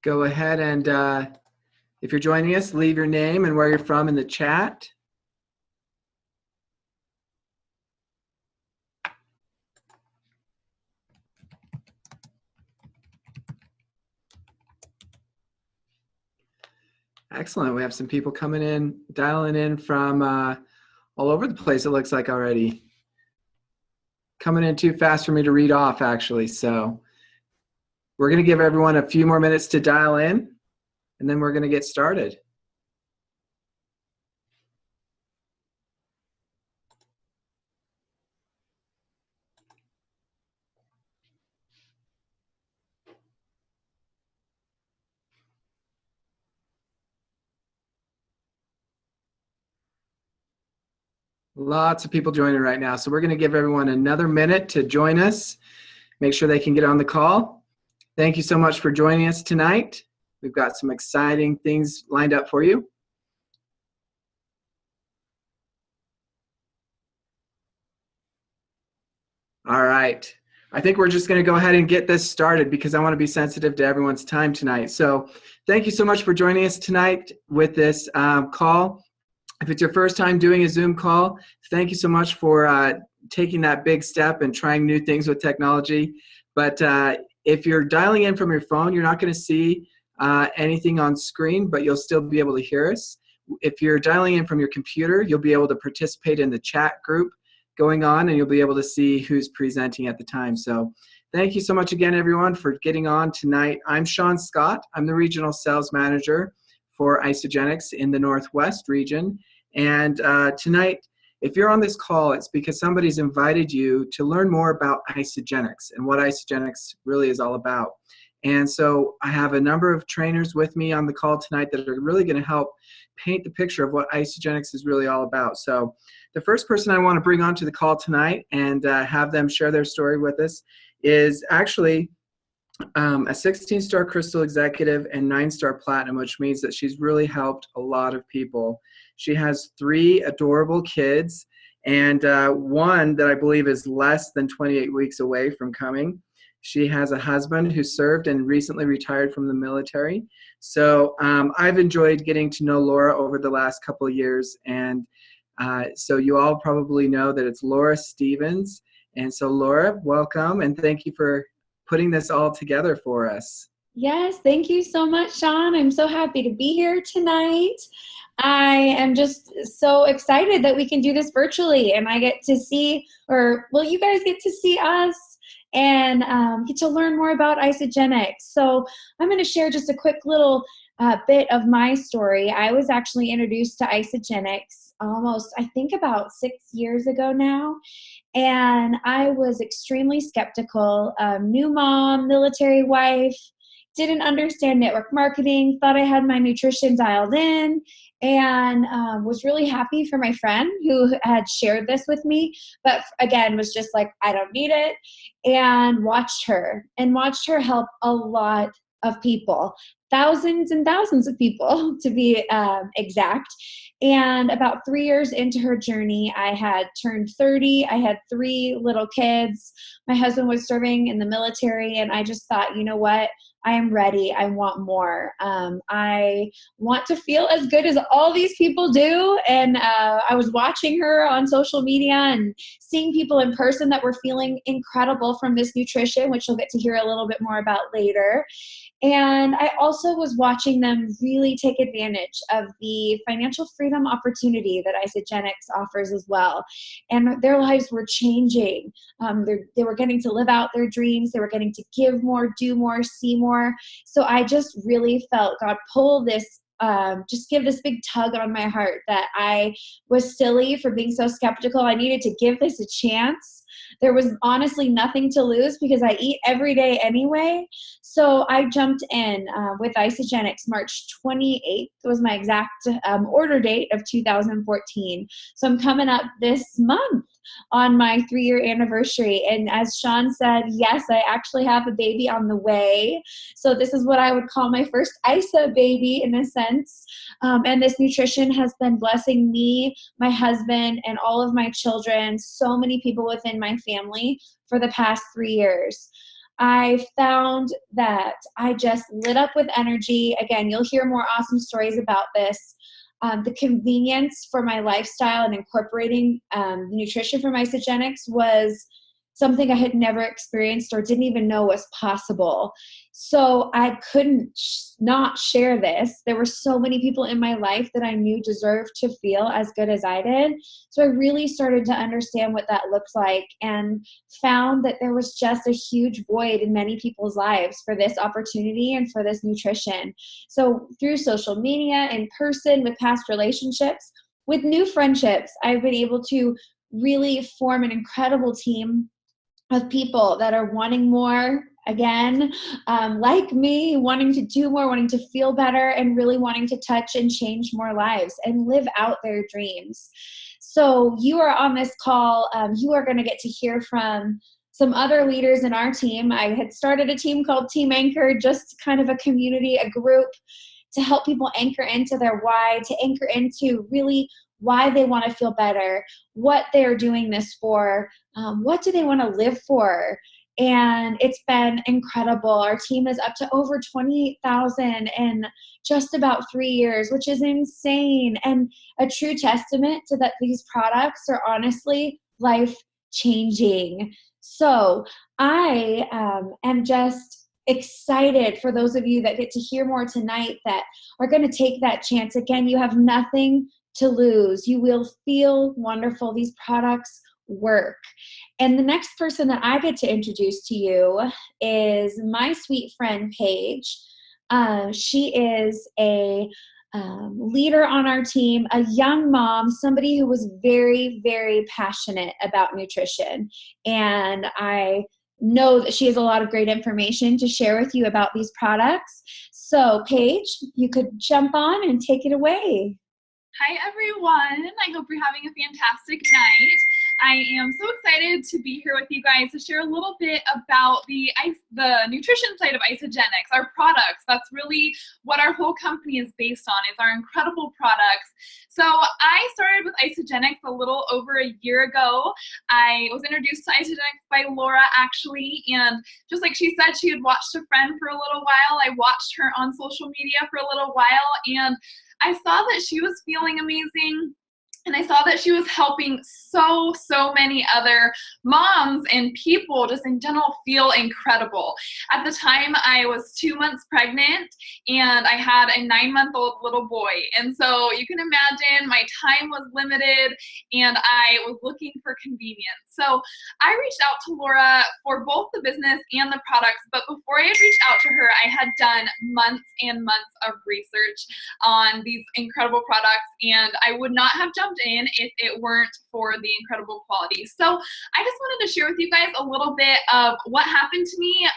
go ahead and, if you're joining us, leave your name and where you're from in the chat. Excellent. We have some people coming in, dialing in from all over the place, it looks like already. Coming in too fast for me to read off, actually. So we're going to give everyone a few more minutes to dial in, and then we're going to get started. Lots of people joining right now. So we're going to give everyone another minute to join us. Make sure they can get on the call. Thank you so much for joining us tonight. We've got some exciting things lined up for you. All right. I think we're just going to go ahead and get this started because I want to be sensitive to everyone's time tonight. So thank you so much for joining us tonight with this call. If it's your first time doing a Zoom call, thank you so much for taking that big step and trying new things with technology. But if you're dialing in from your phone, you're not going to see anything on screen, but you'll still be able to hear us. If you're dialing in from your computer, you'll be able to participate in the chat group going on, and you'll be able to see who's presenting at the time. So thank you so much again, everyone, for getting on tonight. I'm Sean Scott. I'm the Regional Sales Manager for Isagenix in the Northwest region. And tonight, if you're on this call, it's because somebody's invited you to learn more about Isagenix and what Isagenix really is all about. And so I have a number of trainers with me on the call tonight that are really going to help paint the picture of what Isagenix is really all about. So the first person I want to bring onto the call tonight and have them share their story with us is actually a 16-star Crystal Executive and 9-star Platinum, which means that she's really helped a lot of people. She has 3 adorable kids and one that I believe is less than 28 weeks away from coming. She has a husband who served and recently retired from the military. So I've enjoyed getting to know Laura over the last couple of years, and so you all probably know that it's Laura Stevens. And so Laura, welcome, and thank you for putting this all together for us. Yes, thank you so much, Sean. I'm so happy to be here tonight. I am just so excited that we can do this virtually, and I get to see, or well, you guys get to see us and get to learn more about Isagenix. So I'm going to share just a quick little bit of my story. I was actually introduced to Isagenix almost, I think, about 6 years ago now. And I was extremely skeptical. New mom, military wife, didn't understand network marketing, thought I had my nutrition dialed in, and was really happy for my friend who had shared this with me, but again, was just like, I don't need it, and watched her help a lot of people, thousands and thousands of people to be exact. And about 3 years into her journey, I had turned 30. I had 3 little kids. My husband was serving in the military, and I just thought, you know what? I am ready. I want more. I want to feel as good as all these people do. And I was watching her on social media and seeing people in person that were feeling incredible from this nutrition, which you'll get to hear a little bit more about later. And I also was watching them really take advantage of the financial freedom opportunity that Isagenix offers as well. And their lives were changing. They were getting to live out their dreams. They were getting to give more, do more, see more. So I just really felt God pull this, just give this big tug on my heart that I was silly for being so skeptical. I needed to give this a chance. There was honestly nothing to lose because I eat every day anyway. So I jumped in with Isagenix. March 28th was my exact order date of 2014. So I'm coming up this month on my 3-year anniversary. And as Sean said, yes, I actually have a baby on the way. So this is what I would call my first ISA baby in a sense. And this nutrition has been blessing me, my husband, and all of my children, so many people within my family for the past 3 years. I found that I just lit up with energy. Again, you'll hear more awesome stories about this. The convenience for my lifestyle and incorporating nutrition from Isagenix was something I had never experienced or didn't even know was possible. So I couldn't not share this. There were so many people in my life that I knew deserved to feel as good as I did. So I really started to understand what that looks like and found that there was just a huge void in many people's lives for this opportunity and for this nutrition. So through social media, in person, with past relationships, with new friendships, I've been able to really form an incredible team of people that are wanting more, again, like me, wanting to do more, wanting to feel better, and really wanting to touch and change more lives and live out their dreams. So you are on this call. You are going to get to hear from some other leaders in our team. I had started a team called Team Anchor, just kind of a community, a group to help people anchor into their why, to anchor into really why they want to feel better, what they're doing this for, what do they want to live for. And it's been incredible. Our team is up to over 28,000 in just about 3 years, which is insane and a true testament to that these products are honestly life-changing. So I am just excited for those of you that get to hear more tonight that are going to take that chance. Again, you have nothing to lose. You will feel wonderful. These products work. And the next person that I get to introduce to you is my sweet friend, Paige. She is a leader on our team, a young mom, somebody who was very, very passionate about nutrition. And I know that she has a lot of great information to share with you about these products. So Paige, you could jump on and take it away. Hi everyone, I hope you're having a fantastic night. I am so excited to be here with you guys to share a little bit about the nutrition side of Isagenix, our products. That's really what our whole company is based on, is our incredible products. So I started with Isagenix a little over a year ago. I was introduced to Isagenix by Laura actually, and just like she said, she had watched a friend for a little while. I watched her on social media for a little while, and I saw that she was feeling amazing. And I saw that she was helping so many other moms and people just in general feel incredible. At the time, I was 2 months pregnant and I had a 9-month-old little boy. And so you can imagine my time was limited and I was looking for convenience. So I reached out to Laura for both the business and the products, but before I had reached out to her, I had done months and months of research on these incredible products, and I would not have jumped in if it weren't for the incredible quality. So I just wanted to share with you guys a little bit of what happened to me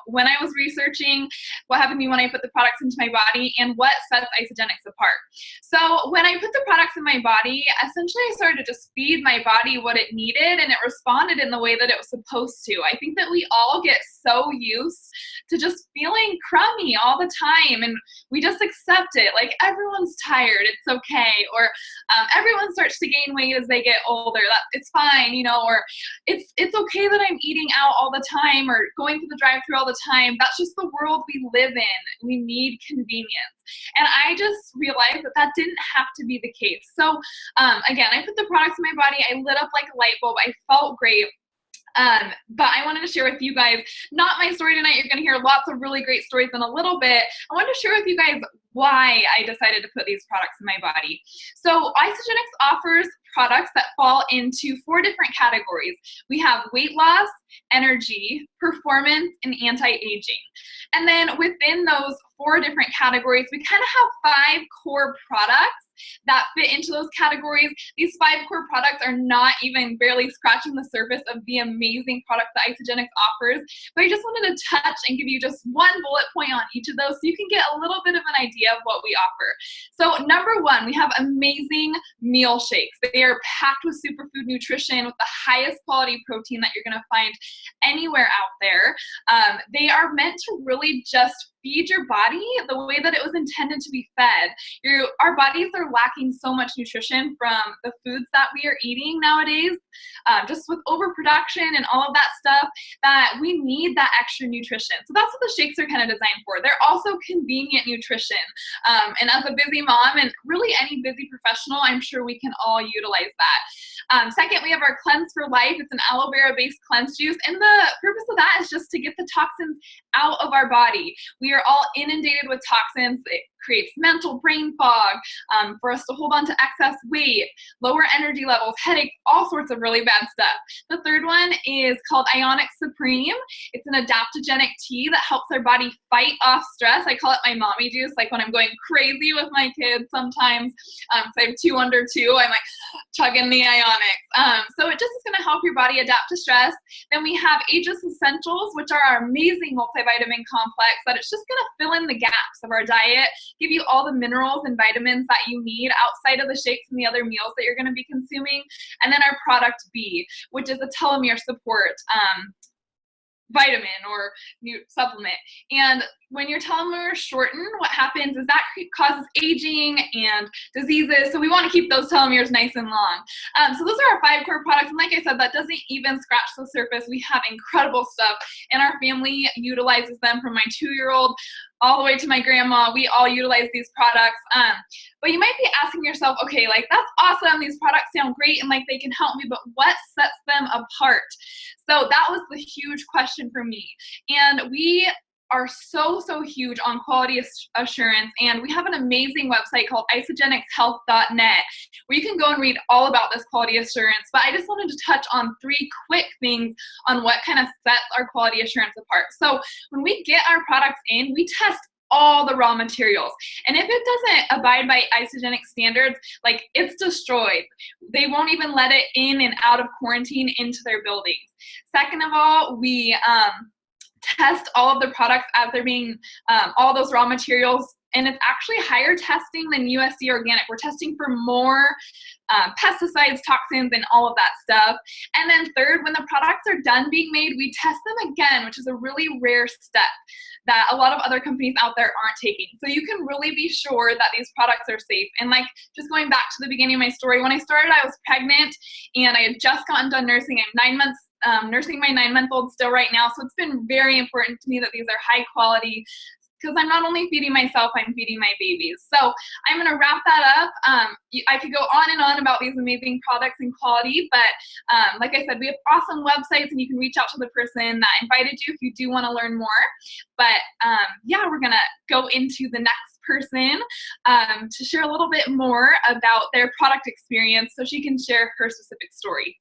when I was researching, what happened to me when I put the products into my body, and what sets Isagenix apart. So when I put the products in my body, essentially I started to just feed my body what it needed, and it responded in the way that it was supposed to. I think that we all get so used to just feeling crummy all the time, and we just accept it. Like, everyone's tired, it's okay. Or everyone starts to gain weight as they get older, it's fine, you know, or it's okay that I'm eating out all the time or going to the drive-thru all the time. That's just the world we live in. We need convenience. And I just realized that that didn't have to be the case. So again, I put the products in my body, I lit up like a light bulb, I felt great. But I wanted to share with you guys, not my story tonight. You're going to hear lots of really great stories in a little bit. I wanted to share with you guys why I decided to put these products in my body. So Isagenix offers products that fall into 4 different categories. We have weight loss, energy, performance, and anti-aging. And then within those 4 different categories, we kind of have 5 core products that fit into those categories. These 5 core products are not even barely scratching the surface of the amazing products that Isagenix offers, but I just wanted to touch and give you just one bullet point on each of those so you can get a little bit of an idea of what we offer. So number 1, we have amazing meal shakes. They are packed with superfood nutrition with the highest quality protein that you're going to find anywhere out there. They are meant to really just feed your body the way that it was intended to be fed. Our bodies are lacking so much nutrition from the foods that we are eating nowadays, just with overproduction and all of that stuff, that we need that extra nutrition. So that's what the shakes are kind of designed for. They're also convenient nutrition. And as a busy mom, and really any busy professional, I'm sure we can all utilize that. Second, we have our Cleanse for Life. It's an aloe vera based cleanse juice, and the purpose of that is just to get the toxins out of our body. We are all inundated with toxins. It creates mental brain fog, for us to hold on to excess weight, lower energy levels, headaches, all sorts of really bad stuff. The third one is called Ionic Supreme. It's an adaptogenic tea that helps our body fight off stress. I call it my mommy juice, like when I'm going crazy with my kids sometimes. So I have 2 under 2, I'm like chugging the Ionics. So it just is going to help your body adapt to stress. Then we have Aegis Essentials, which are our amazing multivitamin complex that it's just going to fill in the gaps of our diet, give you all the minerals and vitamins that you need outside of the shakes and the other meals that you're going to be consuming. And then our product B, which is a telomere support vitamin or new supplement. And when your telomeres shorten, what happens is that causes aging and diseases. So we want to keep those telomeres nice and long. So those are our 5 core products. And like I said, that doesn't even scratch the surface. We have incredible stuff, and our family utilizes them, from my 2-year-old all the way to my grandma. We all utilize these products. But you might be asking yourself, okay, like that's awesome. These products sound great and like they can help me, but what sets them apart? So that was the huge question for me. And we are so huge on quality assurance, and we have an amazing website called isagenixhealth.net where you can go and read all about this quality assurance. But I just wanted to touch on 3 quick things on what kind of sets our quality assurance apart. So when we get our products in, we test all the raw materials, and if it doesn't abide by Isagenix standards, like it's destroyed. They won't even let it in and out of quarantine into their buildings. Second of all, we test all of the products as they're being, all those raw materials, and it's actually higher testing than USC Organic. We're testing for more pesticides, toxins, and all of that stuff. And then third, when the products are done being made, we test them again, which is a really rare step that a lot of other companies out there aren't taking. So you can really be sure that these products are safe. And like, just going back to the beginning of my story, when I started, I was pregnant and I had just gotten done nursing. I'm 9 months nursing my 9-month-old still right now. So it's been very important to me that these are high quality, because I'm not only feeding myself, I'm feeding my babies. So I'm going to wrap that up. I could go on and on about these amazing products and quality, but like I said, we have awesome websites, and you can reach out to the person that invited you if you do want to learn more. But yeah, we're going to go into the next person to share a little bit more about their product experience so she can share her specific story.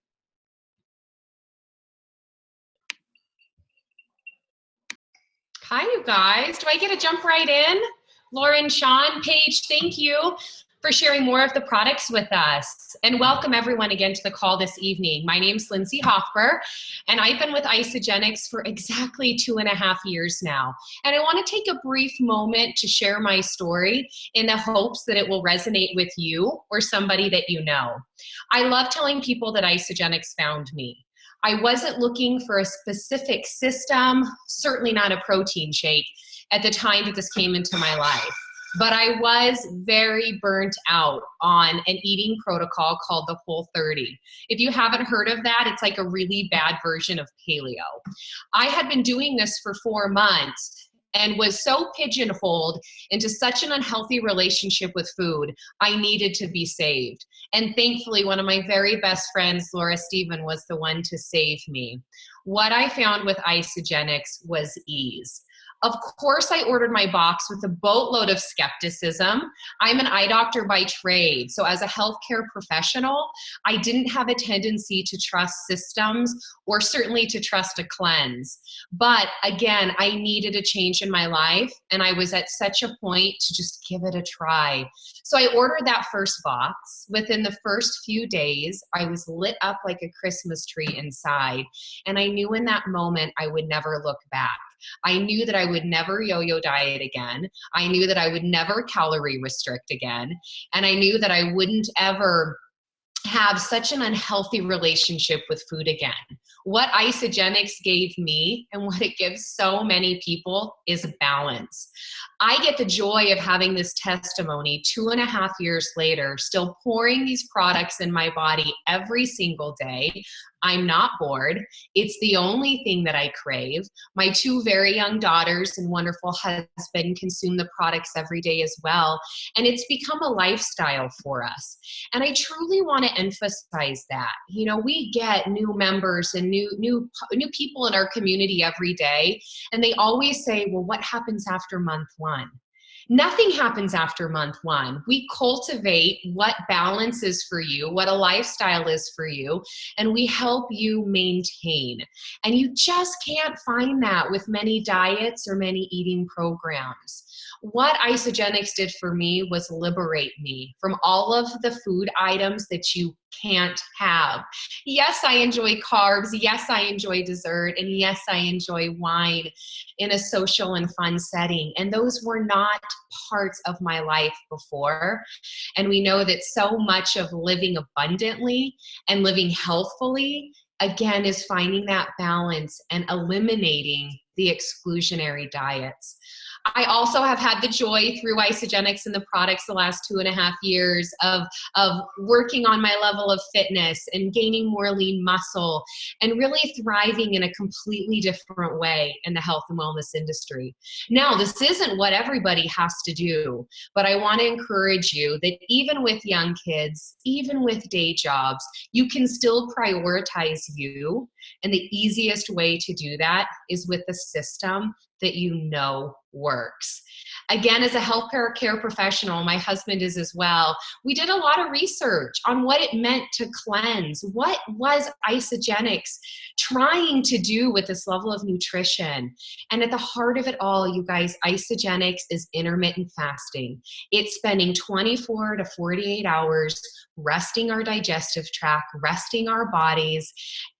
Hi, you guys. Do I get to jump right in? Lauren, Sean, Paige, thank you for sharing more of the products with us. And welcome everyone again to the call this evening. My name's Lindsay Hoffbuhr, and I've been with Isagenix for exactly 2.5 years now. And I want to take a brief moment to share my story in the hopes that it will resonate with you or somebody that you know. I love telling people that Isagenix found me. I wasn't looking for a specific system, certainly not a protein shake, at the time that this came into my life. But I was very burnt out on an eating protocol called the Whole30. If you haven't heard of that, it's like a really bad version of paleo. I had been doing this for 4 months and was so pigeonholed into such an unhealthy relationship with food, I needed to be saved. And thankfully, one of my very best friends, Laura Stephen, was the one to save me. What I found with Isagenix was ease. Of course, I ordered my box with a boatload of skepticism. I'm an eye doctor by trade, so as a healthcare professional, I didn't have a tendency to trust systems or certainly to trust a cleanse. But again, I needed a change in my life, and I was at such a point to just give it a try. So I ordered that first box. Within the first few days, I was lit up like a Christmas tree inside, and I knew in that moment I would never look back. I knew that I would never yo-yo diet again. I knew that I would never calorie restrict again. And I knew that I wouldn't ever have such an unhealthy relationship with food again. What Isagenix gave me and what it gives so many people is balance. I get the joy of having this testimony 2.5 years later, still pouring these products in my body every single day. I'm not bored. It's the only thing that I crave. My 2 very young daughters and wonderful husband consume the products every day as well. And it's become a lifestyle for us. And I truly want to emphasize that. You know, we get new members and new people in our community every day. And they always say, well, what happens after month 1? Nothing happens after month 1. We cultivate what balance is for you, what a lifestyle is for you, and we help you maintain. And you just can't find that with many diets or many eating programs. What Isagenix did for me was liberate me from all of the food items that you can't have. Yes, I enjoy carbs. Yes, I enjoy dessert. And yes, I enjoy wine in a social and fun setting. And those were not parts of my life before. And we know that so much of living abundantly and living healthfully, again, is finding that balance and eliminating the exclusionary diets. I also have had the joy through Isagenix and the products the last 2.5 years of working on my level of fitness and gaining more lean muscle and really thriving in a completely different way in the health and wellness industry. Now, this isn't what everybody has to do, but I want to encourage you that even with young kids, even with day jobs, you can still prioritize you. And the easiest way to do that is with a system that you know works. Again, as a healthcare care professional, my husband is as well, we did a lot of research on what it meant to cleanse. What was Isagenix trying to do with this level of nutrition? And at the heart of it all, you guys, Isagenix is intermittent fasting. It's spending 24 to 48 hours resting our digestive tract, resting our bodies,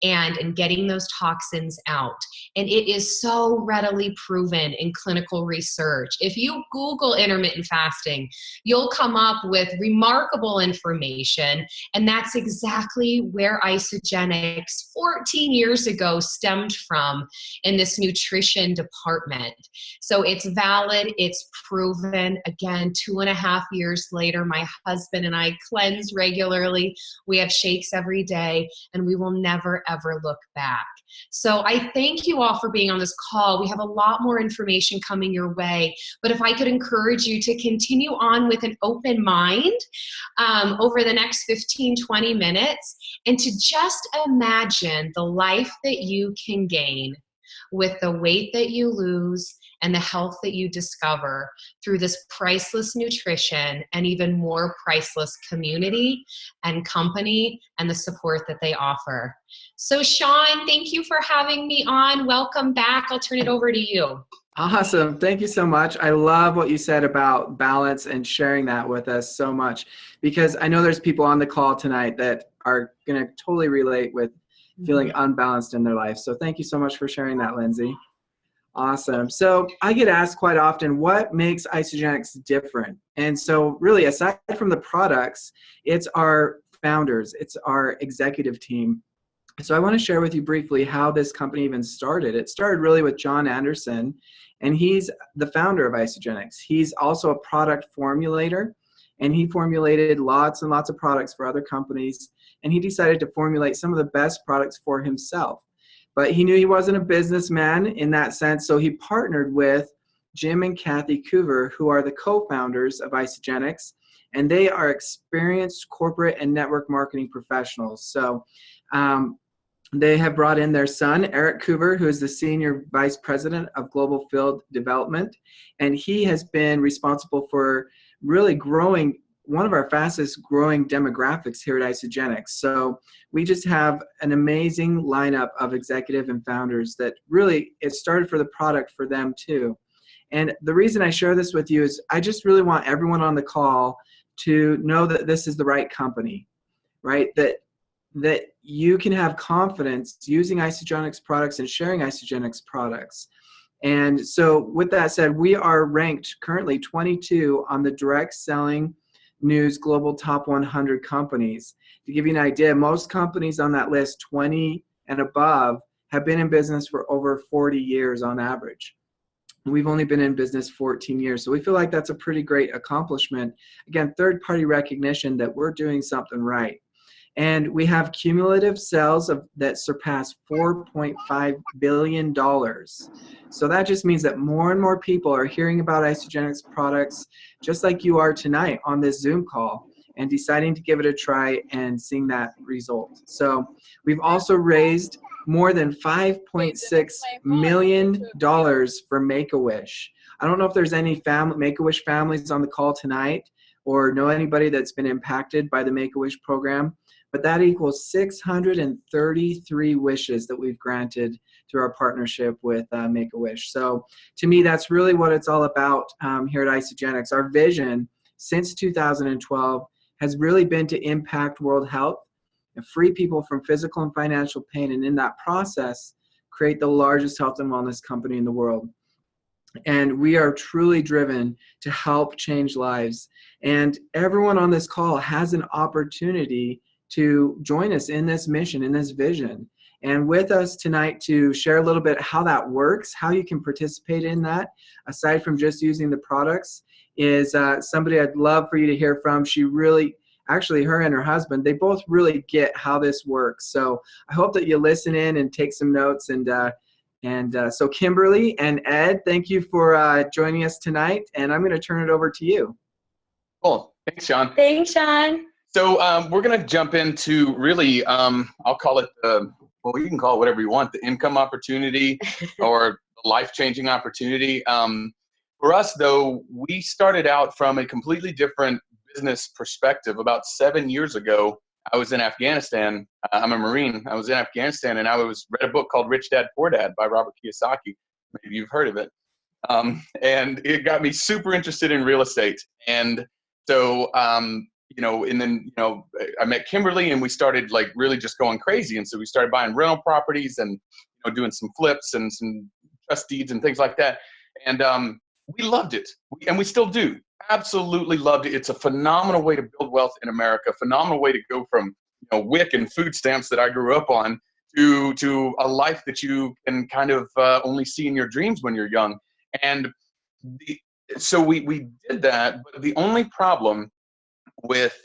and getting those toxins out. And it is so readily proven in clinical research. If you Google intermittent fasting, you'll come up with remarkable information. And that's exactly where Isagenix 14 years ago stemmed from in this nutrition department. So it's valid, it's proven. Again, 2.5 years later, my husband and I cleanse regularly. We have shakes every day, and we will never, ever look back. So I thank you all for being on this call. We have a lot more information coming your way, but if I could encourage you to continue on with an open mind over the next 15, 20 minutes, and to just imagine the life that you can gain with the weight that you lose and the health that you discover through this priceless nutrition and even more priceless community and company and the support that they offer. So Sean, thank you for having me on. Welcome back. I'll turn it over to you. Awesome. Thank you so much. I love what you said about balance and sharing that with us so much, because I know there's people on the call tonight that are going to totally relate with feeling unbalanced in their life. So thank you so much for sharing that, Lindsay. Awesome. So I get asked quite often, what makes Isagenix different? And so really, aside from the products, it's our founders, it's our executive team. So I want to share with you briefly how this company even started. It started really with John Anderson, and he's the founder of Isagenix. He's also a product formulator, and he formulated lots and lots of products for other companies, and he decided to formulate some of the best products for himself. But he knew he wasn't a businessman in that sense, so he partnered with Jim and Kathy Coover, who are the co-founders of Isagenix, and they are experienced corporate and network marketing professionals. So they have brought in their son, Eric Coover, who is the Senior Vice President of Global Field Development, and he has been responsible for really growing one of our fastest growing demographics here at Isagenix. So we just have an amazing lineup of executive and founders that really, it started for the product for them too. And the reason I share this with you is I just really want everyone on the call to know that this is the right company, right? That you can have confidence using Isagenix products and sharing Isagenix products. And so with that said, we are ranked currently 22 on the direct selling news global top 100 companies. To give you an idea, most companies on that list, 20 and above, have been in business for over 40 years on average. We've only been in business 14 years. So we feel like that's a pretty great accomplishment. Again, third-party recognition that we're doing something right. And we have cumulative sales that surpass $4.5 billion. So that just means that more and more people are hearing about Isagenix products, just like you are tonight on this Zoom call, and deciding to give it a try and seeing that result. So we've also raised more than $5.6 million for Make-A-Wish. I don't know if there's any Make-A-Wish families on the call tonight or know anybody that's been impacted by the Make-A-Wish program, but that equals 633 wishes that we've granted through our partnership with Make-A-Wish. So to me, that's really what it's all about here at Isagenix. Our vision since 2012 has really been to impact world health and free people from physical and financial pain, and in that process, create the largest health and wellness company in the world. And we are truly driven to help change lives. And everyone on this call has an opportunity to join us in this mission, in this vision. And with us tonight to share a little bit how that works, how you can participate in that, aside from just using the products, is somebody I'd love for you to hear from. She really, actually her and her husband, they both really get how this works. So I hope that you listen in and take some notes. And so Kimberly and Ed, thank you for joining us tonight. And I'm going to turn it over to you. Cool. Thanks, Sean. Thanks, Sean. So we're going to jump into really, I'll call it, well, you can call it whatever you want, the income opportunity or the life-changing opportunity. For us, though, we started out from a completely different business perspective. About 7 years ago, I was in Afghanistan. I'm a Marine. I was in Afghanistan, and I read a book called Rich Dad, Poor Dad by Robert Kiyosaki. Maybe you've heard of it. And it got me super interested in real estate. And so, and then, I met Kimberly, and we started like really just going crazy. And so we started buying rental properties and, doing some flips and some trust deeds and things like that. And we loved it. And we still do. Absolutely loved it. It's a phenomenal way to build wealth in America, phenomenal way to go from, WIC and food stamps that I grew up on to a life that you can kind of only see in your dreams when you're young. And so we did that. But the only problem with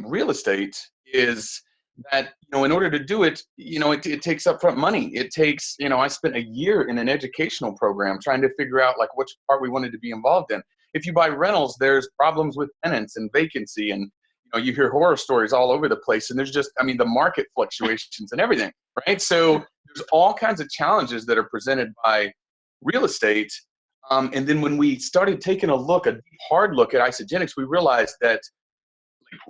real estate is that, in order to do it, it takes upfront money. It takes, I spent a year in an educational program trying to figure out like which part we wanted to be involved in. If you buy rentals, there's problems with tenants and vacancy, and you hear horror stories all over the place, and there's just, the market fluctuations and everything, right? So there's all kinds of challenges that are presented by real estate. And then when we started taking a hard look at Isagenix, we realized that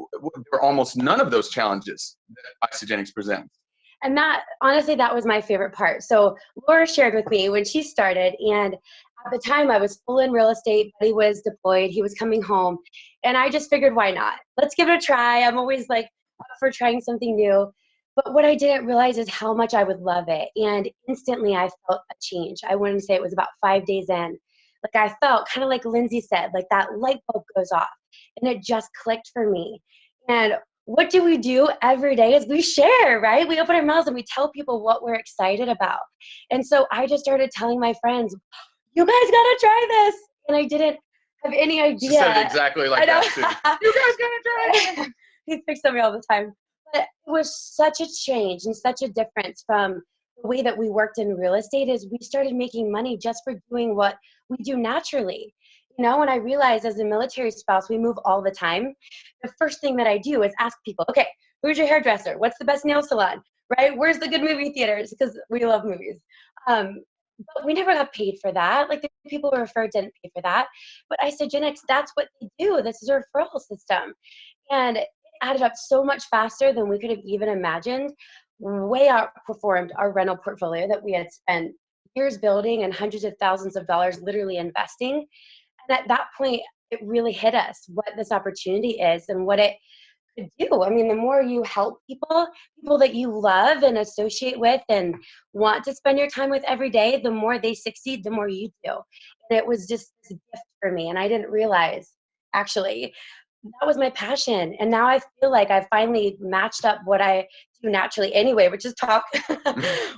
there are almost none of those challenges that Isagenix presents. And honestly, that was my favorite part. So Laura shared with me when she started, and at the time I was full in real estate. Buddy was deployed. He was coming home. And I just figured, why not? Let's give it a try. I'm always like up for trying something new. But what I didn't realize is how much I would love it. And instantly I felt a change. I wouldn't say it was about 5 days in. Like I felt kind of like Lindsay said, like that light bulb goes off, and it just clicked for me. And what do we do every day is we share, right? We open our mouths and we tell people what we're excited about. And so I just started telling my friends, you guys gotta try this. And I didn't have any idea. She said it exactly like that too. You guys gotta try it. He picks on me all the time. But it was such a change and such a difference from the way that we worked in real estate. Is we started making money just for doing what we do naturally. When I realized as a military spouse, we move all the time. The first thing that I do is ask people, okay, who's your hairdresser? What's the best nail salon, right? Where's the good movie theaters? Because we love movies. But we never got paid for that. Like the people we referred didn't pay for that. But Isagenix, that's what they do. This is a referral system. And it added up so much faster than we could have even imagined. Way outperformed our rental portfolio that we had spent years building and hundreds of thousands of dollars literally investing. And at that point, it really hit us what this opportunity is and what it could do. The more you help people that you love and associate with and want to spend your time with every day, the more they succeed, the more you do. And it was just this gift for me. And I didn't realize, actually, that was my passion. And now I feel like I finally matched up what I do naturally anyway, which is talk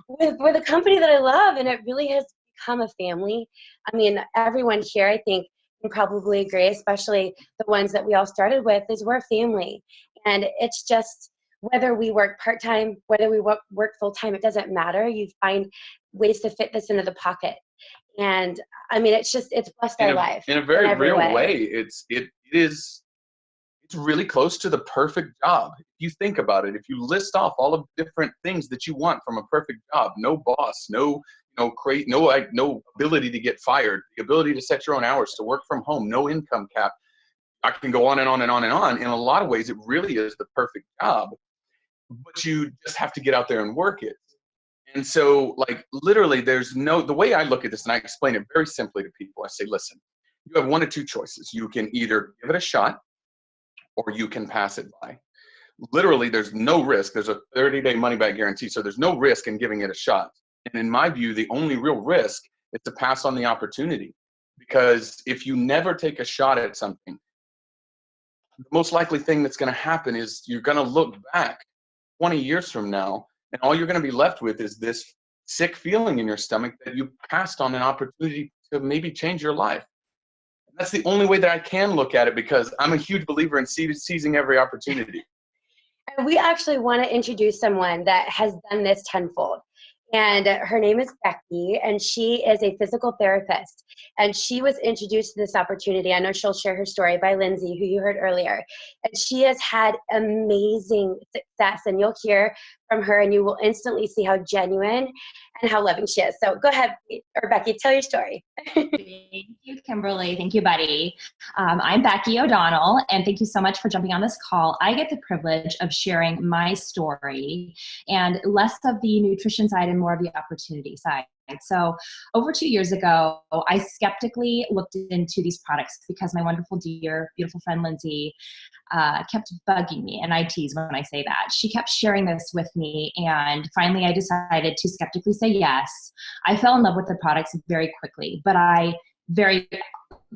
with a company that I love. And it really has become a family. I mean, everyone here, I think, can probably agree, especially the ones that we all started with, is we're a family. And it's just, whether we work part-time, whether we work full-time, it doesn't matter. You find ways to fit this into the pocket. And I mean, it's blessed our life. In a very real way, it's really close to the perfect job. If you think about it, if you list off all of the different things that you want from a perfect job, no boss, no ability to get fired, the ability to set your own hours, to work from home, no income cap. I can go on and on and on and on. In a lot of ways, it really is the perfect job, but you just have to get out there and work it. And so, like, literally, the way I look at this, and I explain it very simply to people, I say, listen, you have one of two choices. You can either give it a shot or you can pass it by. Literally, there's no risk. There's a 30-day money-back guarantee, so there's no risk in giving it a shot. And in my view, the only real risk is to pass on the opportunity. Because if you never take a shot at something, the most likely thing that's going to happen is you're going to look back 20 years from now, and all you're going to be left with is this sick feeling in your stomach that you passed on an opportunity to maybe change your life. That's the only way that I can look at it, because I'm a huge believer in seizing every opportunity. And we actually want to introduce someone that has done this tenfold. And her name is Becky, and she is a physical therapist. And she was introduced to this opportunity, I know she'll share her story, by Lindsay, who you heard earlier. And she has had amazing success, and you'll hear from her and you will instantly see how genuine and how loving she is. So go ahead, or Becky, tell your story. Thank you, Kimberly. Thank you, Buddy. I'm Becky O'Donnell, and thank you so much for jumping on this call. I get the privilege of sharing my story, and less of the nutrition side and more of the opportunity side. So over 2 years ago, I skeptically looked into these products because my wonderful, dear, beautiful friend Lindsay kept bugging me, and I tease when I say that. She kept sharing this with me, and finally I decided to skeptically say yes. I fell in love with the products very quickly, but I very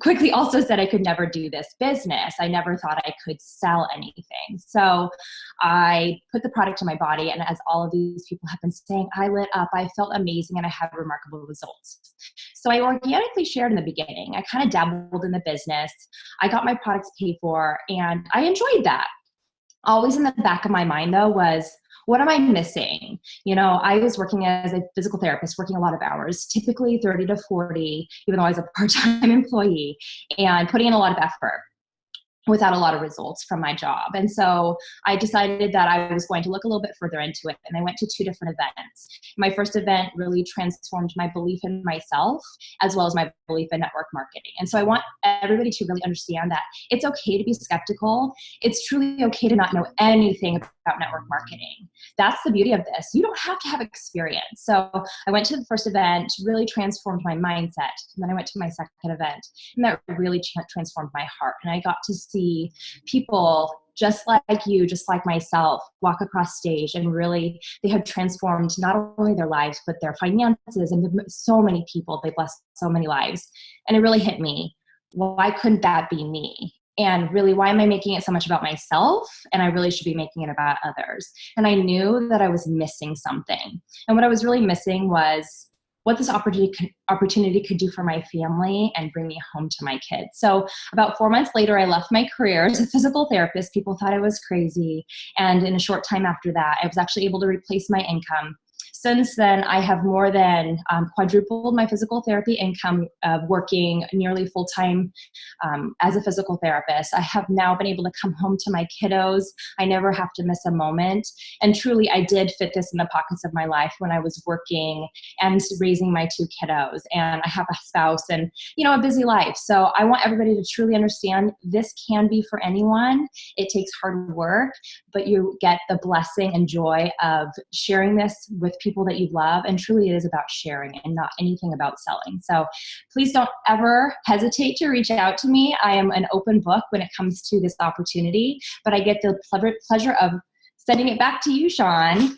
quickly also said I could never do this business. I never thought I could sell anything. So I put the product in my body, and as all of these people have been saying, I lit up, I felt amazing, and I had remarkable results. So I organically shared in the beginning. I kind of dabbled in the business. I got my products paid for, and I enjoyed that. Always in the back of my mind, though, was, what am I missing? You know, I was working as a physical therapist, working a lot of hours, typically 30 to 40, even though I was a part-time employee, and putting in a lot of effort without a lot of results from my job. And so I decided that I was going to look a little bit further into it. And I went to 2 different events. My first event really transformed my belief in myself, as well as my belief in network marketing. And so I want everybody to really understand that it's okay to be skeptical. It's truly okay to not know anything about network marketing. That's the beauty of this. You don't have to have experience. So I went to the first event, really transformed my mindset. And then I went to my second event, and that really transformed my heart. And I got to see people just like you, just like myself, walk across stage, and really they have transformed not only their lives, but their finances, and so many people, they blessed so many lives. And it really hit me. Why couldn't that be me? And really, why am I making it so much about myself? And I really should be making it about others. And I knew that I was missing something. And what I was really missing was what this opportunity could do for my family and bring me home to my kids. So about 4 months later, I left my career as a physical therapist. People thought I was crazy. And in a short time after that, I was actually able to replace my income. Since then, I have more than quadrupled my physical therapy income, working nearly full-time as a physical therapist. I have now been able to come home to my kiddos. I never have to miss a moment. And truly, I did fit this in the pockets of my life when I was working and raising my 2 kiddos. And I have a spouse and, you know, a busy life. So I want everybody to truly understand this can be for anyone. It takes hard work, but you get the blessing and joy of sharing this with people that you love, and truly it is about sharing and not anything about selling. So please don't ever hesitate to reach out to me. I am an open book when it comes to this opportunity, but I get the pleasure of sending it back to you, Sean.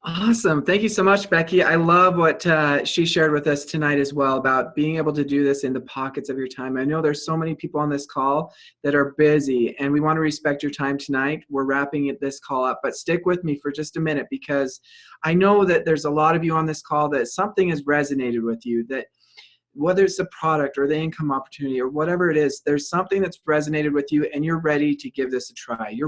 Awesome. Thank you so much, Becky. I love what she shared with us tonight as well about being able to do this in the pockets of your time. I know there's so many people on this call that are busy, and we want to respect your time tonight. We're wrapping this call up, but stick with me for just a minute, because I know that there's a lot of you on this call that something has resonated with you, that whether it's the product or the income opportunity or whatever it is, there's something that's resonated with you and you're ready to give this a try. You're